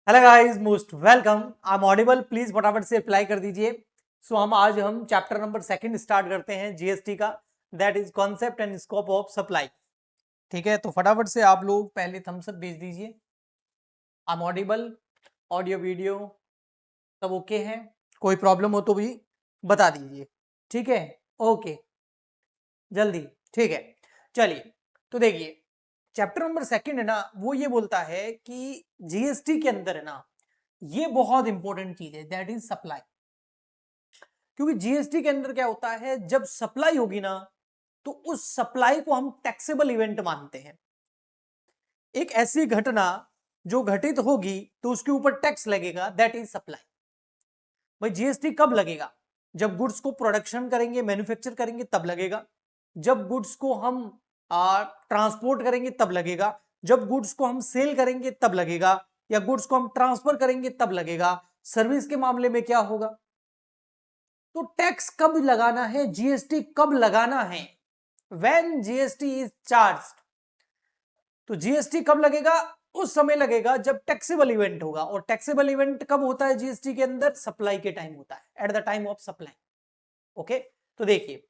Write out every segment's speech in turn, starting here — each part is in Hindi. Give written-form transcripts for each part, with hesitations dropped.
Hello guys, most welcome. I am audible, please फटाफट से अप्लाई कर दीजिए। हम आज चैप्टर नंबर 2 स्टार्ट करते हैं जीएसटी का, that is concept and scope of supply. ठीक है, तो फटाफट से आप लोग पहले थम्स अप भेज दीजिए। I am audible, audio video सब ओके है, कोई प्रॉब्लम हो तो भी बता दीजिए। ठीक है, ओके, जल्दी। ठीक है, चलिए। तो देखिए, चैप्टर नंबर 2 है ना, वो ये बोलता है कि जीएसटी के अंदर है ना, ये बहुत इंपॉर्टेंट चीज है, दैट इज सप्लाई। क्योंकि जीएसटी के अंदर क्या होता है, जब सप्लाई होगी ना, तो उस सप्लाई को हम टैक्सेबल इवेंट मानते हैं। एक ऐसी घटना जो घटित होगी तो उसके ऊपर टैक्स लगेगा, दैट इज सप्लाई। भाई जीएसटी कब लगेगा? जब गुड्स को प्रोडक्शन करेंगे, मैन्युफैक्चर करेंगे तब लगेगा। जब गुड्स को हम ट्रांसपोर्ट करेंगे तब लगेगा। जब गुड्स को हम सेल करेंगे तब लगेगा, या गुड्स को हम ट्रांसफर करेंगे तब लगेगा। सर्विस के मामले में क्या होगा? तो टैक्स कब लगाना है, जीएसटी कब लगाना है? When GST is charged. तो जीएसटी कब लगेगा? उस समय लगेगा जब टैक्सेबल इवेंट होगा। और टैक्सेबल इवेंट कब होता है जीएसटी के अंदर? सप्लाई के टाइम होता है, at the time of supply. Okay, तो देखिए,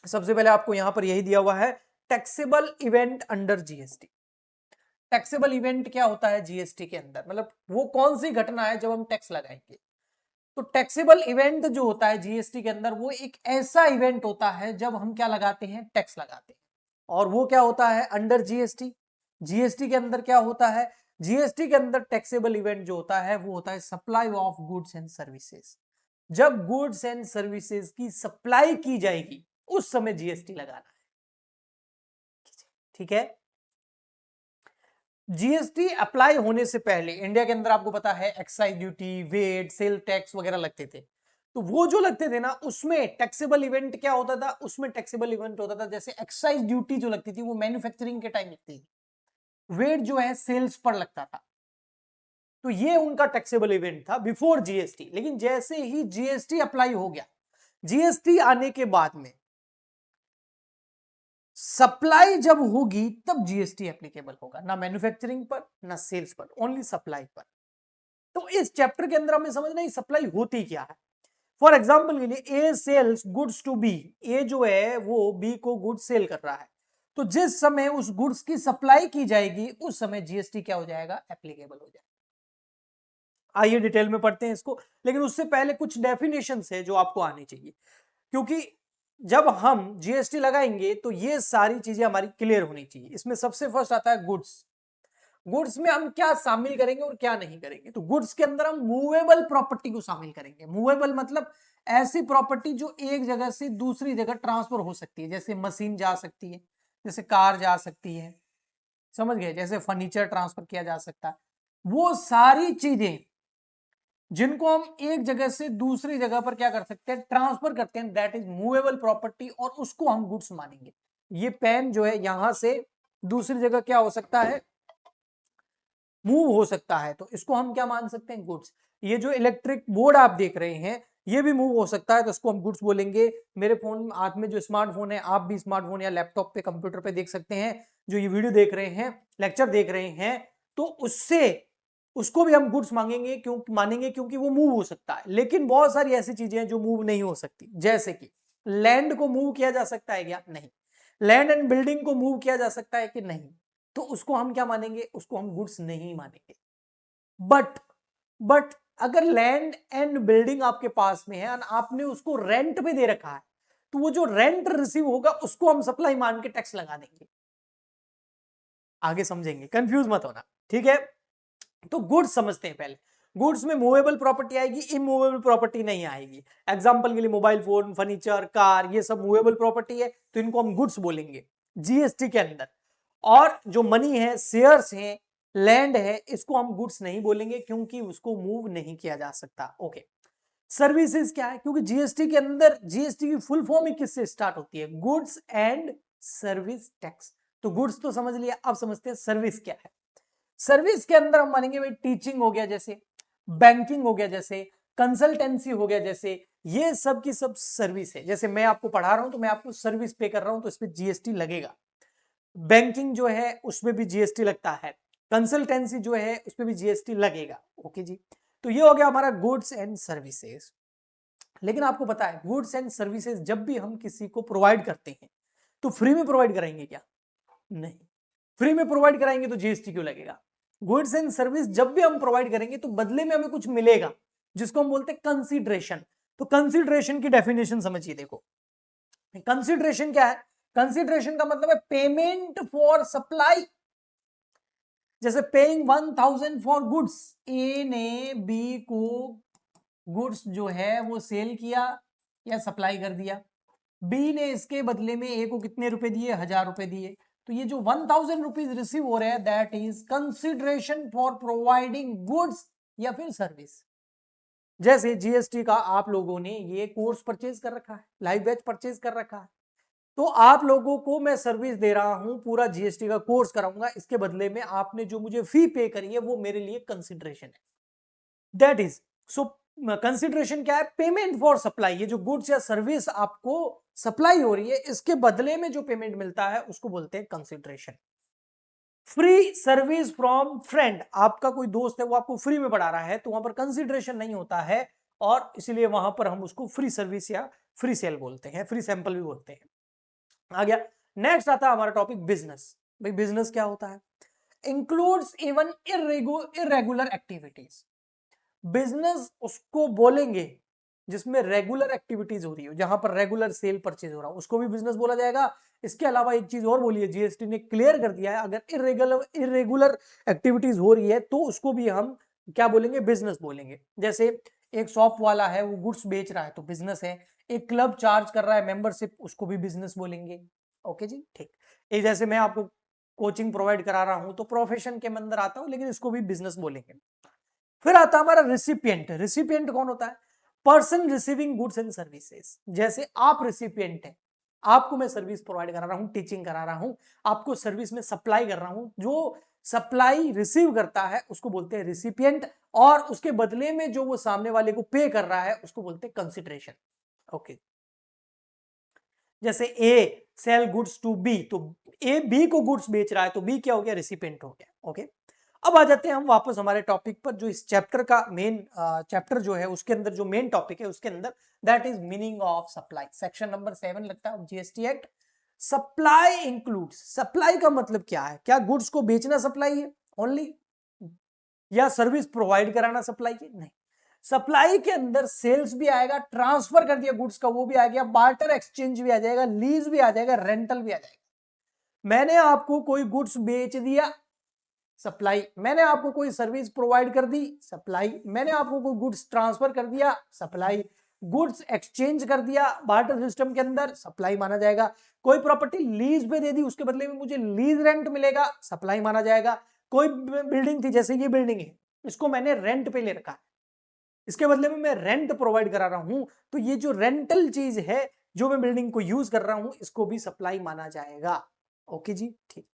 सबसे पहले आपको यहां पर यही दिया हुआ है, taxable event under GST. Taxable event क्या होता है जीएसटी के अंदर? मतलब वो कौन सी घटना है जब हम टैक्स लगाएंगे। तो टैक्सेबल इवेंट जो होता है जीएसटी के अंदर, वो एक ऐसा इवेंट होता है जब हम क्या लगाते हैं, टैक्स लगाते हैं। और वो क्या होता है? Under GST. जीएसटी के अंदर क्या होता है? जीएसटी के अंदर टैक्सेबल इवेंट जो होता है वो होता है supply of goods and services. जब गुड्स एंड सर्विसेज की सप्लाई की जाएगी उस समय जीएसटी लगाना है। ठीक है, जीएसटी अप्लाई होने से पहले इंडिया के अंदर आपको पता है excise duty, VAT, sale tax वगैरह लगते थे। तो वो जो लगते थे ना, उसमें टैक्सेबल इवेंट क्या होता था? उसमें टैक्सेबल इवेंट होता था, जैसे एक्साइज ड्यूटी जो लगती थी वो मैन्युफैक्चरिंग के टाइम लगती थी। वेट जो है सेल्स पर लगता था। तो ये उनका टैक्सेबल इवेंट था बिफोर जीएसटी। लेकिन जैसे ही जीएसटी अप्लाई हो गया, जीएसटी आने के बाद में सप्लाई जब होगी तब जीएसटी एप्लीकेबल होगा, ना मैन्युफैक्चरिंग पर ना सेल्स पर, ओनली सप्लाई पर। तो इस चैप्टर के अंदर हमें समझना है सप्लाई होती क्या है। फॉर एग्जाम्पल के लिए, ए सेल्स गुड्स टू बी। ए जो है वो बी को गुड्स सेल कर रहा है। तो जिस समय उस गुड्स की सप्लाई की जाएगी उस समय जीएसटी क्या हो जाएगा? एप्लीकेबल हो जाएगा। आइए डिटेल में पढ़ते हैं इसको, लेकिन उससे पहले कुछ डेफिनेशन है जो आपको आनी चाहिए। क्योंकि जब हम जीएसटी लगाएंगे तो ये सारी चीजें हमारी क्लियर होनी चाहिए। इसमें सबसे फर्स्ट आता है गुड्स। गुड्स में हम क्या शामिल करेंगे और क्या नहीं करेंगे? तो गुड्स के अंदर हम मूवेबल प्रॉपर्टी को शामिल करेंगे। मूवेबल मतलब ऐसी प्रॉपर्टी जो एक जगह से दूसरी जगह ट्रांसफर हो सकती है, जैसे मशीन जा सकती है, जैसे कार जा सकती है, समझ गए, जैसे फर्नीचर ट्रांसफर किया जा सकता है। वो सारी चीजें जिनको हम एक जगह से दूसरी जगह पर क्या कर सकते हैं, ट्रांसफर करते हैं, दैट इज मूवेबल प्रॉपर्टी, और उसको हम गुड्स मानेंगे। ये पेन जो है यहां से दूसरी जगह क्या हो सकता है, मूव हो सकता है, तो इसको हम क्या मान सकते हैं? गुड्स। ये जो इलेक्ट्रिक बोर्ड आप देख रहे हैं ये भी मूव हो सकता है, तो इसको हम गुड्स बोलेंगे। मेरे फोन हाथ में जो स्मार्टफोन है, आप भी स्मार्टफोन या लैपटॉप पे, कंप्यूटर पे देख सकते हैं, जो ये वीडियो देख रहे हैं, लेक्चर देख रहे हैं, तो उससे उसको भी हम गुड्स मांगेंगे, मानेंगे, क्योंकि वो मूव हो सकता है। लेकिन बहुत सारी ऐसी चीजें हैं जो मूव नहीं हो सकती, जैसे कि लैंड को मूव किया जा सकता है क्या? नहीं। लैंड एंड बिल्डिंग को मूव किया जा सकता है कि नहीं? तो उसको हम क्या मानेंगे? उसको हम गुड्स नहीं मानेंगे। बट अगर लैंड एंड बिल्डिंग आपके पास में है और आपने उसको रेंट पे दे रखा है, तो वो जो रेंट रिसीव होगा उसको हम सप्लाई मान के टैक्स लगा देंगे। आगे समझेंगे, कंफ्यूज मत होना। ठीक है, तो गुड्स समझते हैं पहले। गुड्स में मूवेबल प्रॉपर्टी आएगी, इमूवेबल प्रॉपर्टी नहीं आएगी। एग्जांपल के लिए मोबाइल फोन, फर्नीचर, कार, ये सब मूवेबल प्रॉपर्टी है, तो इनको हम गुड्स बोलेंगे जीएसटी के अंदर। और जो मनी है, शेयर्स हैं, लैंड है, इसको हम गुड्स नहीं बोलेंगे क्योंकि उसको मूव नहीं किया जा सकता। ओके, सर्विसेज क्या है? क्योंकि जीएसटी के अंदर जीएसटी की फुल फॉर्म ही किससे स्टार्ट होती है? Goods and service tax. तो गुड्स तो समझ लिया, अब समझते हैं सर्विस क्या है। सर्विस के अंदर हम मानेंगे भाई टीचिंग हो गया, जैसे बैंकिंग हो गया, जैसे कंसल्टेंसी हो गया, जैसे ये सब की सब सर्विस है। जैसे मैं आपको पढ़ा रहा हूं तो मैं आपको सर्विस पे कर रहा हूं, तो इस पे जीएसटी लगेगा। बैंकिंग जो है उसमें भी जीएसटी लगता है, कंसल्टेंसी जो है उसमें भी जीएसटी लगेगा। ओके जी, तो ये हो गया हमारा गुड्स एंड सर्विसेज। लेकिन आपको पता है गुड्स एंड सर्विसेज जब भी हम किसी को प्रोवाइड करते हैं तो फ्री में प्रोवाइड कराएंगे क्या? नहीं, फ्री में प्रोवाइड कराएंगे तो जीएसटी क्यों लगेगा? गुड्स एंड सर्विस जब भी हम प्रोवाइड करेंगे तो बदले में हमें कुछ मिलेगा, जिसको हम बोलते हैं कंसीडरेशन। तो कंसीडरेशन की डेफिनेशन समझिए, देखो कंसीडरेशन क्या है? कंसीडरेशन का मतलब है पेमेंट फॉर सप्लाई। जैसे पेइंग 1000 फॉर गुड्स, ए ने बी को गुड्स जो है वो सेल किया या सप्लाई कर दिया, बी ने इसके बदले में ए को कितने रुपए दिए? 1000 रुपए दिए। तो ये जो 1000 रुपीज रिसीव हो रहे हैं that is consideration for providing goods या फिर सर्विस। जैसे जीएसटी का आप लोगों ने ये कोर्स परचेज कर रखा है, लाइव बैच परचेज कर रखा है, तो आप लोगों को मैं सर्विस दे रहा हूं, पूरा जीएसटी का कोर्स कराऊंगा, इसके बदले में आपने जो मुझे फी पे करी है वो मेरे लिए कंसिडरेशन है। दैट इज सो कंसिडरेशन क्या है? Payment for supply. ये जो गुड्स या सर्विस आपको सप्लाई हो रही है इसके बदले में जो पेमेंट मिलता है उसको बोलते हैं consideration. Free service from friend, आपका कोई दोस्त है वो आपको फ्री में पढ़ा रहा है तो वहां पर कंसिडरेशन नहीं होता है और इसलिए वहां पर हम उसको फ्री सर्विस या फ्री सेल बोलते हैं, फ्री सैंपल भी बोलते हैं। आ गया। नेक्स्ट आता है हमारा टॉपिक बिजनेस। भाई बिजनेस क्या होता है? Includes even irregular activities. Business उसको बोलेंगे जिसमें रेगुलर एक्टिविटीज हो रही हो, जहां पर रेगुलर सेल परचेज हो रहा हो उसको भी बिजनेस बोला जाएगा। इसके अलावा एक चीज और बोली है, जीएसटी ने क्लियर कर दिया है, अगर इरेगुलर एक्टिविटीज हो रही है तो उसको भी हम क्या बोलेंगे? बिजनेस बोलेंगे। जैसे एक शॉप वाला है वो गुड्स बेच रहा है तो बिजनेस है, एक क्लब चार्ज कर रहा है मेंबरशिप, उसको भी बिजनेस बोलेंगे। ओके जी, ठीक। ये जैसे मैं आपको कोचिंग प्रोवाइड करा रहा हूं तो प्रोफेशन के अंदर आता हूं लेकिन इसको भी बिजनेस बोलेंगे। फिर आता है हमारा रिसिपिएंट। रिसिपिएंट कौन होता है? Person receiving goods and services. जैसे आप रिसिपिएंट हैं, आपको मैं सर्विस प्रोवाइड करा रहा हूं, टीचिंग करा रहा हूं, आपको सर्विस में सप्लाई कर रहा हूं, जो सप्लाई रिसीव करता है उसको बोलते हैं रिसिपिएंट, और उसके बदले में जो वो सामने वाले को पे कर रहा है उसको बोलते हैं कंसिडरेशन। ओके, जैसे ए सेल गुड्स टू बी, तो ए बी को गुड्स बेच रहा है तो बी क्या हो गया? रिसिपिएंट हो गया। ओके, अब आ जाते हैं हम वापस हमारे टॉपिक पर, जो इस चैप्टर का मेन चैप्टर जो है उसके अंदर जो मेन टॉपिक है उसके अंदर, that is meaning of supply. Section number 7 लगता है GST act. Supply includes, supply का मतलब क्या है? क्या गुड्स को बेचना सप्लाई है ओनली, या सर्विस प्रोवाइड कराना सप्लाई है? नहीं, सप्लाई के अंदर सेल्स भी आएगा, ट्रांसफर कर दिया गुड्स का वो भी आ गया, बार्टर एक्सचेंज भी आ जाएगा, लीज भी आ जाएगा, रेंटल भी आ जाएगा। मैंने आपको कोई गुड्स बेच दिया, सप्लाई। मैंने आपको कोई सर्विस प्रोवाइड कर दी, सप्लाई। मैंने आपको कोई गुड्स ट्रांसफर कर दिया, सप्लाई। गुड्स एक्सचेंज कर दिया बार्टर सिस्टम के अंदर, सप्लाई माना जाएगा। कोई प्रॉपर्टी लीज पे दे दी, उसके बदले में मुझे लीज रेंट मिलेगा, सप्लाई माना जाएगा। कोई बिल्डिंग थी, जैसे ये बिल्डिंग है, इसको मैंने रेंट पे ले रखा है, इसके बदले में मैं रेंट प्रोवाइड करा रहा हूं, तो ये जो रेंटल चीज है जो मैं बिल्डिंग को यूज कर रहा हूं इसको भी सप्लाई माना जाएगा। ओके जी, ठीक।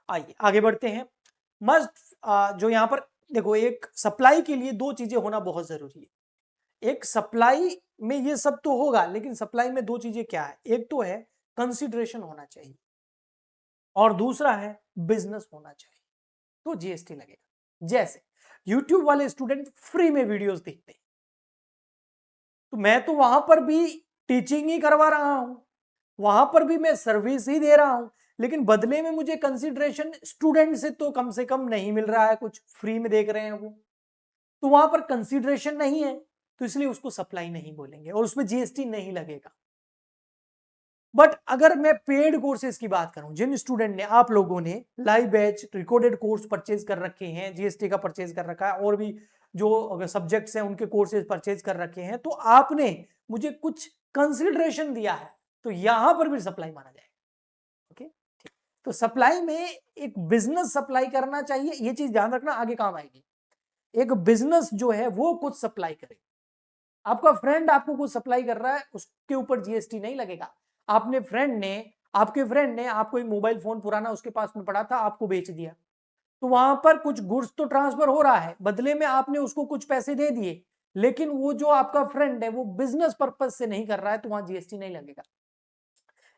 आइए आगे बढ़ते हैं। मस्ट जो यहां पर देखो, एक सप्लाई के लिए दो चीजें होना बहुत जरूरी है। एक सप्लाई में ये सब तो होगा, लेकिन सप्लाई में दो चीजें क्या है? एक तो है कंसिडरेशन होना चाहिए और दूसरा है बिजनेस होना चाहिए, तो जीएसटी लगेगा। जैसे यूट्यूब वाले स्टूडेंट फ्री में वीडियोस देखते हैं, तो मैं तो वहां पर भी टीचिंग ही करवा रहा हूं, वहां पर भी मैं सर्विस ही दे रहा हूं, लेकिन बदले में मुझे कंसिडरेशन स्टूडेंट से कम नहीं मिल रहा है, कुछ फ्री में देख रहे हैं वो, तो वहां पर कंसिडरेशन नहीं है, तो इसलिए उसको सप्लाई नहीं बोलेंगे और उसमें जीएसटी नहीं लगेगा। बट अगर मैं पेड कोर्सेज की बात करूं, जिन स्टूडेंट ने, आप लोगों ने live batch recorded course purchase कर रखे हैं, जीएसटी का परचेज कर रखा है, और भी जो सब्जेक्ट्स हैं उनके कोर्सेज परचेज कर रखे हैं, तो आपने मुझे कुछ कंसिडरेशन दिया है, तो यहां पर भी सप्लाई माना जाएगा। ओके, ठीक। तो सप्लाई में एक बिजनेस सप्लाई करना चाहिए, ये चीज ध्यान रखना, आगे काम आएगी। एक बिजनेस जो है वो कुछ सप्लाई करे, आपका फ्रेंड आपको कुछ सप्लाई कर रहा है, उसके ऊपर जीएसटी नहीं लगेगा। आपके फ्रेंड ने आपको एक मोबाइल फोन पुराना उसके पास में पड़ा था, आपको बेच दिया, तो वहां पर कुछ गुड्स तो ट्रांसफर हो रहा है, बदले में आपने उसको कुछ पैसे दे दिए, लेकिन वो जो आपका फ्रेंड है वो बिजनेस पर्पज से नहीं कर रहा है, तो वहां जीएसटी नहीं लगेगा।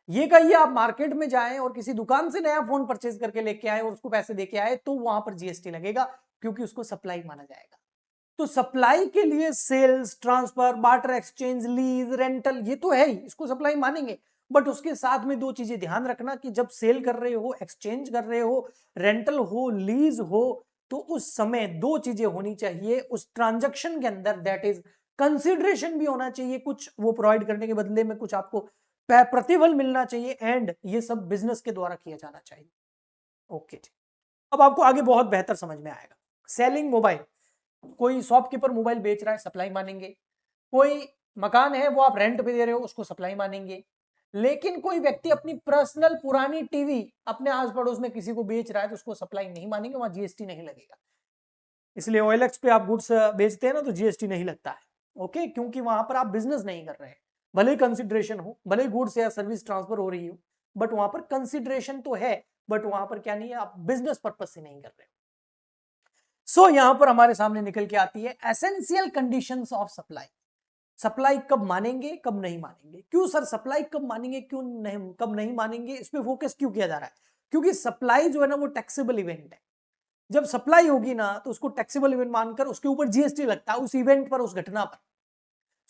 ये कहिए आप मार्केट में जाएं और किसी दुकान से नया फोन परचेज करके लेके आए और उसको पैसे देके आए, तो वहां पर जीएसटी लगेगा, क्योंकि उसको सप्लाई माना जाएगा। तो सप्लाई के लिए sales, transfer, barter exchange, lease, rental, ये तो है ही, इसको सप्लाई मानेंगे। बट उसके साथ में दो चीजें ध्यान रखना कि जब सेल कर रहे हो, एक्सचेंज कर रहे हो, रेंटल हो, लीज हो, तो उस समय दो चीजें होनी चाहिए उस ट्रांजैक्शन के अंदर, दैट इज कंसिडरेशन भी होना चाहिए, कुछ वो प्रोवाइड करने के बदले में कुछ आपको प्रतिफल मिलना चाहिए, एंड ये सब बिजनेस के द्वारा किया जाना चाहिए। ओके, अब आपको आगे बहुत बेहतर समझ में आएगा। सेलिंग मोबाइल, कोई शॉपकीपर मोबाइल बेच रहा है, सप्लाई मानेंगे। कोई मकान है वो आप रेंट पे दे रहे हो, उसको सप्लाई मानेंगे। लेकिन कोई व्यक्ति अपनी पर्सनल पुरानी टीवी अपने आस पड़ोस में किसी को बेच रहा है तो उसको सप्लाई नहीं मानेंगे, वहां जीएसटी नहीं लगेगा। इसलिए OLX पे आप गुड्स बेचते हैं ना तो जीएसटी नहीं लगता है। ओके, क्योंकि वहां पर आप बिजनेस नहीं कर रहे हैं। भले ही कंसिडरेशन हो, भले ही गुड्स या सर्विस ट्रांसफर हो रही हो, बट वहां पर कंसिडरेशन तो है, बट वहां पर क्या नहीं है, आप बिजनेस पर्पज से नहीं कर रहे हो। सो यहां पर हमारे सामने निकल के आती है essential conditions of supply. Supply कब मानेंगे, कब नहीं मानेंगे। क्यों सर सप्लाई कब मानेंगे, क्यों नहीं, कब नहीं मानेंगे, इस पे फोकस क्यों किया जा रहा है? क्योंकि सप्लाई जो है ना वो टैक्सेबल इवेंट है। जब सप्लाई होगी ना तो उसको टैक्सेबल इवेंट मानकर उसके ऊपर जीएसटी लगता है, उस इवेंट पर, उस घटना पर।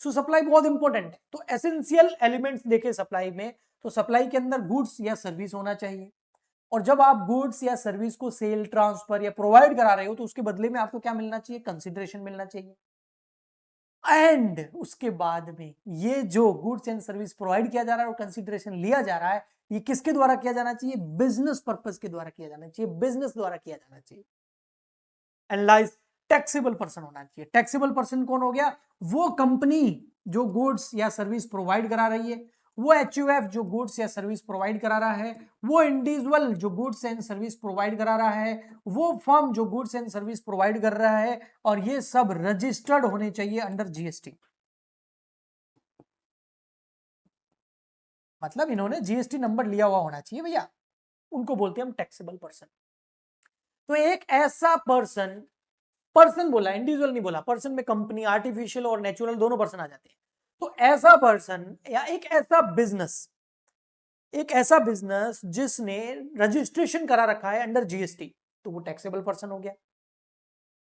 सो सप्लाई बहुत इंपॉर्टेंट है। तो एसेंशियल एलिमेंट्स देखे सप्लाई में, तो सप्लाई के अंदर गुड्स या सर्विस होना चाहिए। और जब आप गुड्स या सर्विस को सेल, ट्रांसफर या प्रोवाइड करा रहे हो तो उसके बदले में आपको क्या मिलना चाहिए, कंसिडरेशन मिलना चाहिए। एंड उसके बाद में ये जो गुड्स एंड सर्विस प्रोवाइड किया जा रहा है और कंसिडरेशन लिया जा रहा है, ये किसके द्वारा किया जाना चाहिए, बिजनेस पर्पस के द्वारा किया जाना चाहिए, बिजनेस द्वारा किया जाना चाहिए। एनालाइज, टैक्सेबल पर्सन होना चाहिए। टैक्सेबल पर्सन कौन हो गया, वो कंपनी जो गुड्स या सर्विस प्रोवाइड करा रही है, वो HUF जो गुड्स या सर्विस प्रोवाइड करा रहा है, वो इंडिविजुअल जो गुड्स एंड सर्विस प्रोवाइड करा रहा है, वो फर्म जो गुड्स एंड सर्विस प्रोवाइड कर रहा है, और ये सब रजिस्टर्ड होने चाहिए अंडर जीएसटी। मतलब इन्होंने जीएसटी नंबर लिया हुआ होना चाहिए भैया, उनको बोलते हैं हम टैक्सेबल पर्सन। तो एक ऐसा पर्सन, पर्सन बोला, इंडिविजुअल नहीं बोला, पर्सन में कंपनी, आर्टिफिशियल और नेचुरल दोनों पर्सन आ जाते हैं। तो ऐसा पर्सन या एक ऐसा बिजनेस, एक ऐसा बिजनेस जिसने रजिस्ट्रेशन करा रखा है अंडर जीएसटी, तो वो टैक्सेबल पर्सन हो गया।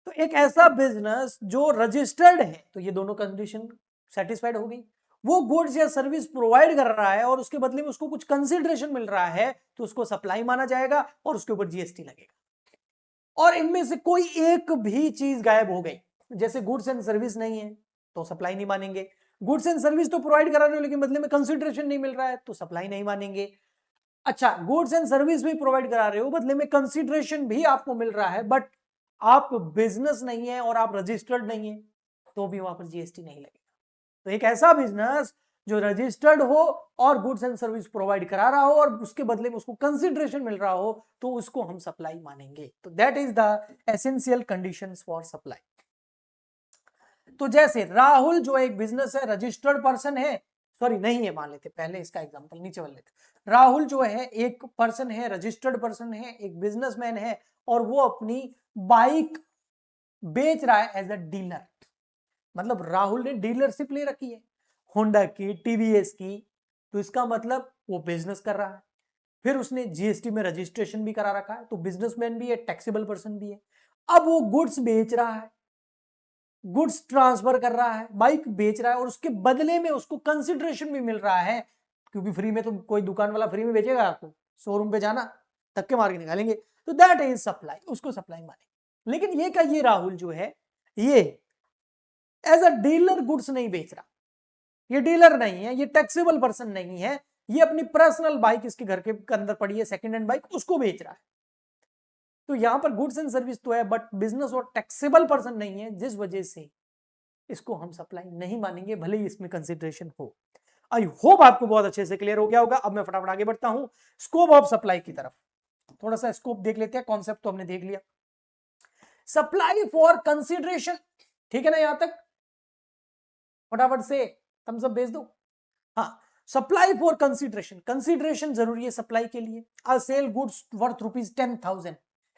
तो एक ऐसा बिजनेस जो रजिस्टर्ड है, तो ये दोनों कंडीशन सेटिस्फाइड हो गई। वो गुड्स या सर्विस प्रोवाइड कर रहा है और उसके बदले में उसको कुछ कंसिडरेशन मिल रहा है, तो उसको सप्लाई माना जाएगा और उसके ऊपर जीएसटी लगेगा। और इनमें से कोई एक भी चीज गायब हो गई, जैसे गुड्स एंड सर्विस नहीं है तो सप्लाई नहीं मानेंगे। गुड्स एंड सर्विस तो प्रोवाइड करा रहे हो लेकिन बदले में कंसिडरेशन नहीं मिल रहा है तो सप्लाई नहीं मानेंगे। अच्छा, गुड्स एंड सर्विस भी प्रोवाइड करा रहे हो, बदले में कंसिडरेशन भी आपको मिल रहा है, बट आप बिजनेस नहीं है और आप रजिस्टर्ड नहीं है, तो भी वहां पर जीएसटी नहीं लगेगा। तो एक ऐसा बिजनेस जो रजिस्टर्ड हो और गुड्स एंड सर्विस प्रोवाइड करा रहा हो और उसके बदले में उसको कंसिडरेशन मिल रहा हो, तो उसको हम सप्लाई मानेंगे। तो that is the essential conditions for supply. तो जैसे राहुल जो एक बिजनेस है, रजिस्टर्ड पर्सन है, सॉरी नहीं है मान लेते, पहले इसका एग्जांपल नीचे वाले लेते। राहुल जो है एक पर्सन है, रजिस्टर्ड पर्सन है, एक बिजनेसमैन है, और वो अपनी बाइक बेच रहा है एज अ डीलर। मतलब राहुल ने डीलरशिप ले रखी है होंडा की, टीवीएस की, तो इसका मतलब वो बिजनेस कर रहा है। फिर उसने जीएसटी में रजिस्ट्रेशन भी करा रखा है, तो बिजनेसमैन भी है, टैक्सेबल पर्सन भी है। अब वो गुड्स बेच रहा है, गुड्स ट्रांसफर कर रहा है, बाइक बेच रहा है, और उसके बदले में उसको कंसिडरेशन भी मिल रहा है, क्योंकि फ्री में तो कोई दुकान वाला फ्री में बेचेगा आपको, शोरूम पे जाना धक्के मार के निकालेंगे, तो दैट इज सप्लाई, उसको सप्लाई मानेंगे। लेकिन ये का ये राहुल जो है ये एज अ डीलर गुड्स नहीं बेच रहा, ये डीलर नहीं है, ये टैक्सेबल पर्सन नहीं है, ये अपनी पर्सनल बाइक इसके घर के अंदर पड़ी है, सेकंड हैंड बाइक, उसको बेच रहा है। तो यहां पर गुड्स एंड सर्विस तो है बट बिजनेस और टैक्सेबल पर्सन नहीं है, जिस वजह से इसको हम सप्लाई नहीं मानेंगे, भले ही इसमें कंसिडरेशन हो। आई होप आपको बहुत अच्छे से क्लियर हो गया होगा। अब मैं फटाफट आगे बढ़ता हूं स्कोप ऑफ सप्लाई की तरफ। थोड़ा सा स्कोप देख लेते हैं, कॉन्सेप्ट तो हमने देख लिया। सप्लाई फॉर कंसिडरेशन, ठीक है ना यहां तक? फटाफट से थम्स अप भेज दो। हाँ, सप्लाई फॉर कंसिडरेशन, कंसिडरेशन जरूरी है सप्लाई के लिए। आ सेल गुड्स वर्थ ₹10,000,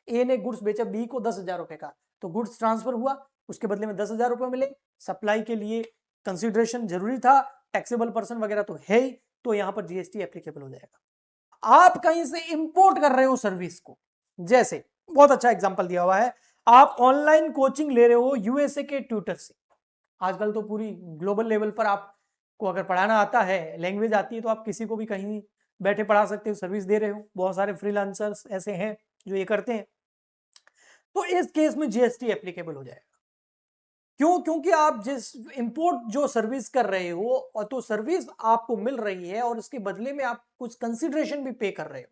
ए ने गुड्स बेचा बी को 10,000 रुपए का, तो गुड्स ट्रांसफर हुआ, उसके बदले में 10,000 रुपए मिले। सप्लाई के लिए कंसिडरेशन जरूरी था, टैक्सेबल पर्सन वगैरह तो है ही, तो यहां पर जीएसटी एप्लीकेबल हो जाएगा। आप कहीं से इंपोर्ट कर रहे हो सर्विस को, जैसे बहुत अच्छा एग्जांपल दिया हुआ है, आप ऑनलाइन कोचिंग ले रहे हो यूएसए के ट्यूटर से, आजकल तो पूरी ग्लोबल लेवल पर आपको अगर पढ़ाना आता है, लैंग्वेज आती है, तो आप किसी को भी कहीं बैठे पढ़ा सकते हो, सर्विस दे रहे हो। बहुत सारे फ्रीलांसर्स ऐसे हैं जो ये करते हैं। तो इस केस में जीएसटी एप्लीकेबल हो जाएगा। क्यों? क्योंकि आप जिस इंपोर्ट जो सर्विस कर रहे हो, और तो सर्विस आपको मिल रही है और उसके बदले में आप कुछ कंसिडरेशन भी पे कर रहे हो,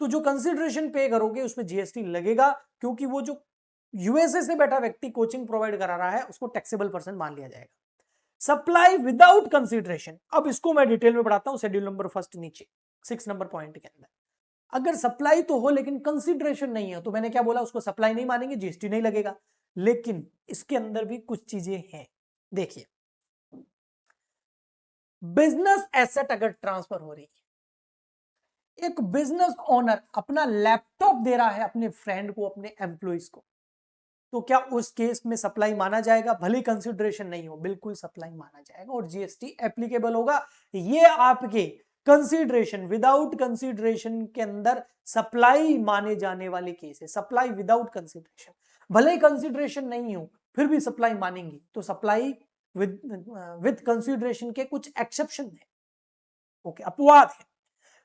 तो जो कंसिडरेशन पे करोगे उसमें जीएसटी लगेगा, क्योंकि वो जो यूएसए से बैठा व्यक्ति कोचिंग प्रोवाइड करा रहा है उसको टैक्सेबल पर्सन मान लिया जाएगा। सप्लाई विदाउट कंसिडरेशन, अब इसको मैं डिटेल में पढ़ाता हूं शेड्यूल नंबर फर्स्ट नीचे 6 नंबर पॉइंट के अंदर। अगर सप्लाई तो हो लेकिन कंसिडरेशन नहीं है, तो मैंने क्या बोला, उसको सप्लाई नहीं मानेंगे, जीएसटी नहीं लगेगा। लेकिन इसके अंदर भी कुछ चीजें हैं। देखिए, बिजनेस एसेट अगर ट्रांसफर हो रही है, एक बिजनेस ओनर अपना लैपटॉप दे रहा है अपने फ्रेंड को, अपने एम्प्लॉइज को, तो क्या उस केस में सप्लाई माना जाएगा? भले कंसिडरेशन नहीं हो, बिल्कुल सप्लाई माना जाएगा और जीएसटी एप्लीकेबल होगा। ये आपके कंसिडरेशन, विदाउट कंसिडरेशन के अंदर सप्लाई माने जाने वाले केस है। सप्लाई विदाउट कंसिडरेशन, भले कंसिडरेशन नहीं हो फिर भी सप्लाई मानेंगे। तो सप्लाई विद कंसिडरेशन के कुछ एक्सेप्शन है, ओके, अपवाद है।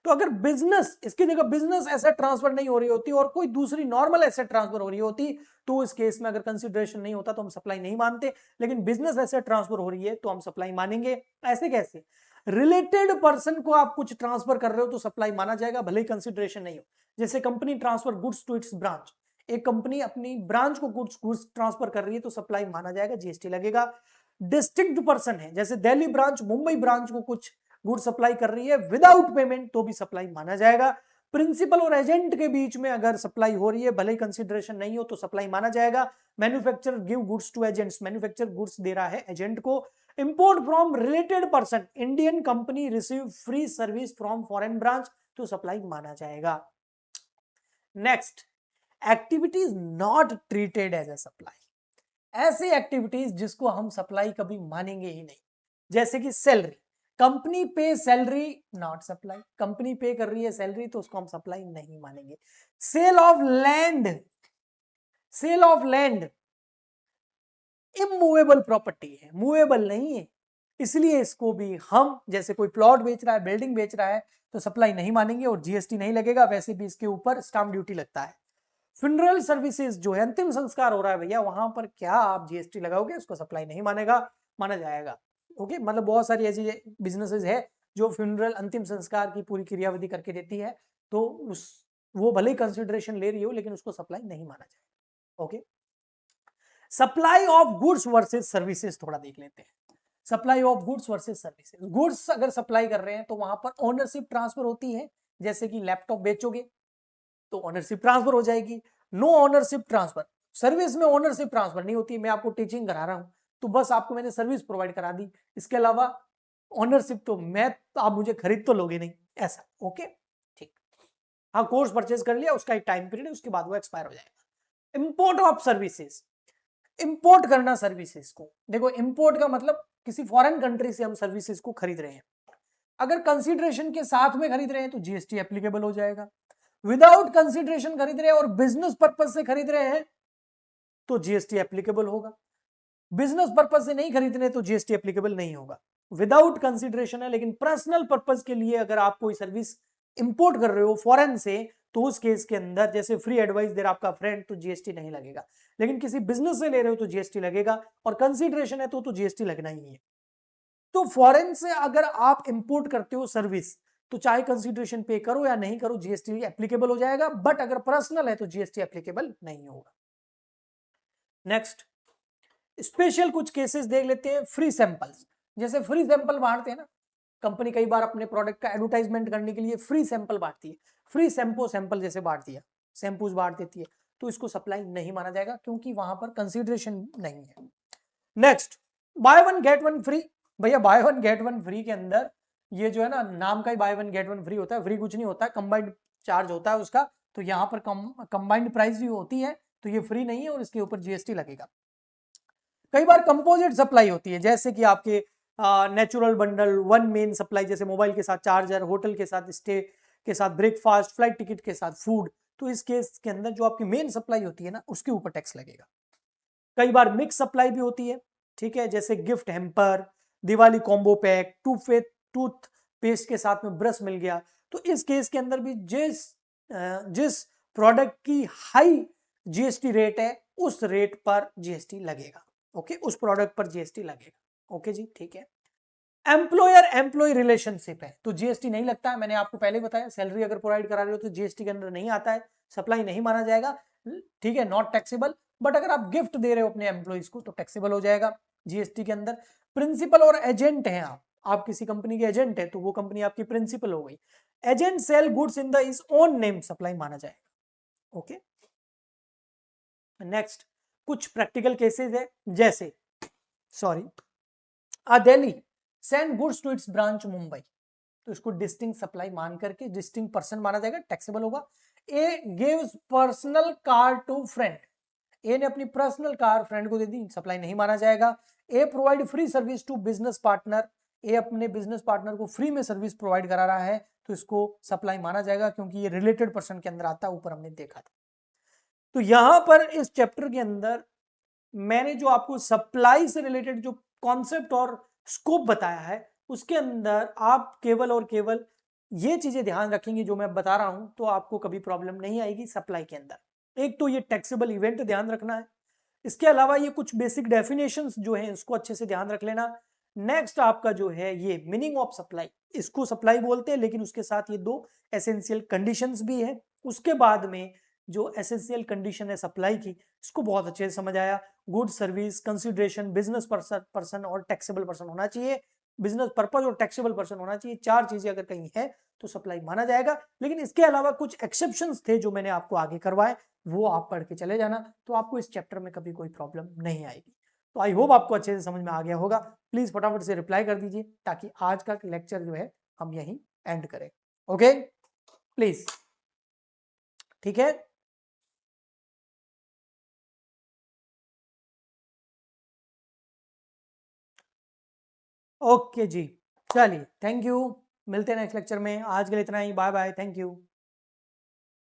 तो अगर बिजनेस, इसकी जगह बिजनेस एसेट ट्रांसफर नहीं हो रही होती और कोई दूसरी नॉर्मल एसेट ट्रांसफर हो रही होती, तो इस केस में अगर कंसिडरेशन नहीं होता तो हम सप्लाई नहीं मानते। लेकिन बिजनेस एसेट ट्रांसफर हो रही है तो हम सप्लाई मानेंगे। ऐसे कैसे? रिलेटेड पर्सन को आप कुछ ट्रांसफर कर रहे हो तो सप्लाई माना जाएगा, भले ही कंसिडरेशन नहीं हो। जैसे company transfer goods to its branch, एक कंपनी अपनी ब्रांच को गुड्स ट्रांसफर कर रही है तो सप्लाई माना जाएगा, जीएसटी लगेगा। डिस्टिंक्ट पर्सन है, जैसे दिल्ली ब्रांच मुंबई ब्रांच को कुछ गुड सप्लाई कर रही है विदाउट पेमेंट, तो भी सप्लाई माना जाएगा। प्रिंसिपल और एजेंट के बीच में अगर सप्लाई हो रही है, भले ही कंसिडरेशन नहीं हो, तो सप्लाई माना जाएगा। Manufacturer give goods to agents, manufacturer goods दे रहा है एजेंट को। Import from related person, Indian company receive free service from foreign branch, तो सप्लाई माना जाएगा। Next, activities not treated as a supply, ऐसी एक्टिविटीज जिसको हम सप्लाई कभी मानेंगे ही नहीं। जैसे कि salary, company pay salary, not supply. Company pay कर रही है सैलरी तो उसको हम सप्लाई नहीं मानेंगे। Sale of land, sale of land immovable property है, मूवेबल नहीं है, इसलिए इसको भी हम, जैसे कोई प्लॉट बेच रहा है, बिल्डिंग बेच रहा है, तो सप्लाई नहीं मानेंगे और जीएसटी नहीं लगेगा। वैसे भी इसके ऊपर स्टाम्प ड्यूटी लगता है। फ्यूनरल सर्विसेज जो है, अंतिम संस्कार हो रहा है भैया, वहां पर क्या आप जीएसटी लगाओगे? उसको सप्लाई नहीं माना जाएगा। ओके, मतलब बहुत सारी ऐसी बिजनेसेस है जो फ्यूनरल, अंतिम संस्कार की पूरी क्रियाविधि करके देती है, तो वो भले ही कंसिडरेशन ले रही हो लेकिन उसको सप्लाई नहीं माना जाएगा। Okay, supply of goods versus services थोड़ा देख लेते हैं। Supply of goods versus services, goods अगर सप्लाई कर रहे हैं तो वहां पर ओनरशिप ट्रांसफर होती है। जैसे कि लैपटॉप बेचोगे तो ओनरशिप ट्रांसफर हो जाएगी। नो ओनरशिप ट्रांसफर, सर्विस में ओनरशिप ट्रांसफर नहीं होती। मैं आपको टीचिंग करा रहा हूं तो बस आपको मैंने सर्विस प्रोवाइड करा दी, इसके अलावा ओनरशिप तो आप मुझे खरीद तो लोगे नहीं, ऐसा। ओके, ठीक। हाँ, कोर्स परचेज कर लिया, उसका एक टाइम पीरियड है, उसके बाद वो एक्सपायर हो जाएगा। इंपोर्ट ऑफ सर्विसेज, इंपोर्ट करना सर्विसेज को, देखो इंपोर्ट का मतलब किसी फॉरेन कंट्री से हम सर्विसेज को खरीद रहे हैं। अगर कंसिडरेशन के साथ में खरीद रहे हैं तो जीएसटी एप्लीकेबल हो जाएगा। विदाउट कंसिडरेशन खरीद रहे हैं और बिजनेस पर्पज से खरीद रहे हैं तो जीएसटी एप्लीकेबल होगा। बिजनेस पर्पज से नहीं खरीद रहे तो जीएसटी एप्लीकेबल नहीं होगा। विदाउट कंसिडरेशन है, लेकिन पर्सनल पर्पज के लिए अगर आप कोई सर्विस इंपोर्ट कर रहे हो फॉरेन से, तो उस केस के अंदर, जैसे फ्री एडवाइस दे रहा आपका फ्रेंड, तो जीएसटी नहीं लगेगा। लेकिन किसी बिजनेस से ले रहे हो तो जीएसटी लगेगा, और कंसिडरेशन है तो जीएसटी लगना ही है। तो फॉरेन से अगर आप इंपोर्ट करते हो सर्विस, तो चाहे कंसिडरेशन पे करो या नहीं करो, जीएसटी एप्लीकेबल हो जाएगा। बट अगर पर्सनल है तो जीएसटी एप्लीकेबल नहीं होगा। नेक्स्ट, स्पेशल कुछ केसेस देख लेते हैं। फ्री सैंपल्स, जैसे फ्री सैंपल बांटते हैं ना, कंपनी कई बार अपने प्रोडक्ट का एडवर्टाइजमेंट करने के लिए फ्री सैंपल बांटती है। फ्री शैम्पू सैंपल जैसे बांट दिया, शैम्पूज बांट देती है, तो इसको सप्लाई नहीं माना जाएगा क्योंकि वहां पर कंसिडरेशन नहीं है। Next, buy one get one free. भैया buy one get one free के अंदर ये जो है ना, नाम का ही buy one get one free होता है, फ्री कुछ नहीं होता है, कंबाइंड चार्ज होता है उसका। तो यहाँ पर कंबाइंड प्राइस भी होती है, तो ये फ्री नहीं है और इसके ऊपर जीएसटी लगेगा। कई बार कंपोजिट सप्लाई होती है, जैसे कि आपके natural bundle, one main supply, जैसे मोबाइल के साथ चार्जर, होटल के साथ स्टे के साथ ब्रेकफास्ट, फ्लाइट टिकट के साथ फूड, तो इस केस के अंदर जो आपकी मेन सप्लाई होती है ना, उसके ऊपर टैक्स लगेगा। कई बार मिक्स सप्लाई भी होती है, ठीक है, जैसे gift hamper, Diwali combo pack, tooth paste के साथ में ब्रश मिल गया, तो इस केस के अंदर भी जिस प्रोडक्ट की हाई जीएसटी रेट है उस रेट पर जीएसटी लगेगा। ओके, उस प्रोडक्ट पर जीएसटी लगेगा। ओके जी, ठीक है। एम्प्लॉयर एम्प्लॉय रिलेशनशिप है तो जीएसटी नहीं लगता है, मैंने आपको पहले बताया। सैलरी अगर प्रोवाइड करा रहे हो तो जीएसटी के अंदर नहीं आता है, सप्लाई नहीं माना जाएगा, ठीक है, नॉट टैक्सेबल। बट अगर आप गिफ्ट दे रहे हो अपने एम्प्लॉइज को तो टैक्सेबल हो जाएगा जीएसटी के अंदर। प्रिंसिपल और एजेंट हैं आप किसी कंपनी के एजेंट है तो वो कंपनी आपकी प्रिंसिपल हो गई। Agent sale goods in the is own name, supply माना जाएगा। ओके, नेक्स्ट कुछ प्रैक्टिकल केसेस है, जैसे Delhi send goods to its branch Mumbai, तो इसको डिस्टिंक्ट सप्लाई मान करके डिस्टिंक्ट पर्सन माना जाएगा, टैक्सेबल होगा। A gives personal car to friend, A ने अपनी पर्सनल कार फ्रेंड को दे दी, सप्लाई नहीं माना जाएगा। A provide free service to business partner, A अपने बिजनेस पार्टनर को फ्री में सर्विस प्रोवाइड करा रहा है तो इसको सप्लाई माना जाएगा क्योंकि ये रिलेटेड पर्सन के अंदर आता है, ऊपर हमने देखा था। तो यहां पर इस चैप्टर के अंदर मैंने जो आपको सप्लाई से रिलेटेड जो कॉन्सेप्ट और स्कोप बताया है उसके अंदर आप केवल और केवल ये चीजें ध्यान रखेंगे जो मैं बता रहा हूं, तो आपको कभी प्रॉब्लम नहीं आएगी सप्लाई के अंदर। एक तो ये टैक्सेबल इवेंट ध्यान रखना है, इसके अलावा ये कुछ बेसिक डेफिनेशंस जो हैं इसको अच्छे से ध्यान रख लेना। नेक्स्ट आपका जो है ये मीनिंग ऑफ सप्लाई, इसको सप्लाई बोलते हैं लेकिन उसके साथ ये दो एसेंशियल कंडीशंस भी है। उसके बाद में जो एसेंशियल कंडीशन है सप्लाई की, इसको बहुत अच्छे से समझ आया। Good service consideration business person और टैक्सेबल पर्सन होना चाहिए, बिजनेस पर्पज और टैक्सेबल पर्सन होना चाहिए, चार चीजें अगर कहीं है तो सप्लाई माना जाएगा। लेकिन इसके अलावा कुछ एक्सेप्शंस थे जो मैंने आपको आगे करवाए, वो आप पढ़ के चले जाना, तो आपको इस चैप्टर में कभी कोई प्रॉब्लम नहीं आएगी। तो आई होप आपको अच्छे से समझ में आ गया होगा। प्लीज फटाफट से रिप्लाई कर दीजिए ताकि आज का लेक्चर जो है हम यहीं एंड करें। ओके प्लीज, ठीक है। ओके जी, चलिए थैंक यू, मिलते हैं नेक्स्ट लेक्चर में। आज के लिए इतना ही, बाय बाय, थैंक यू।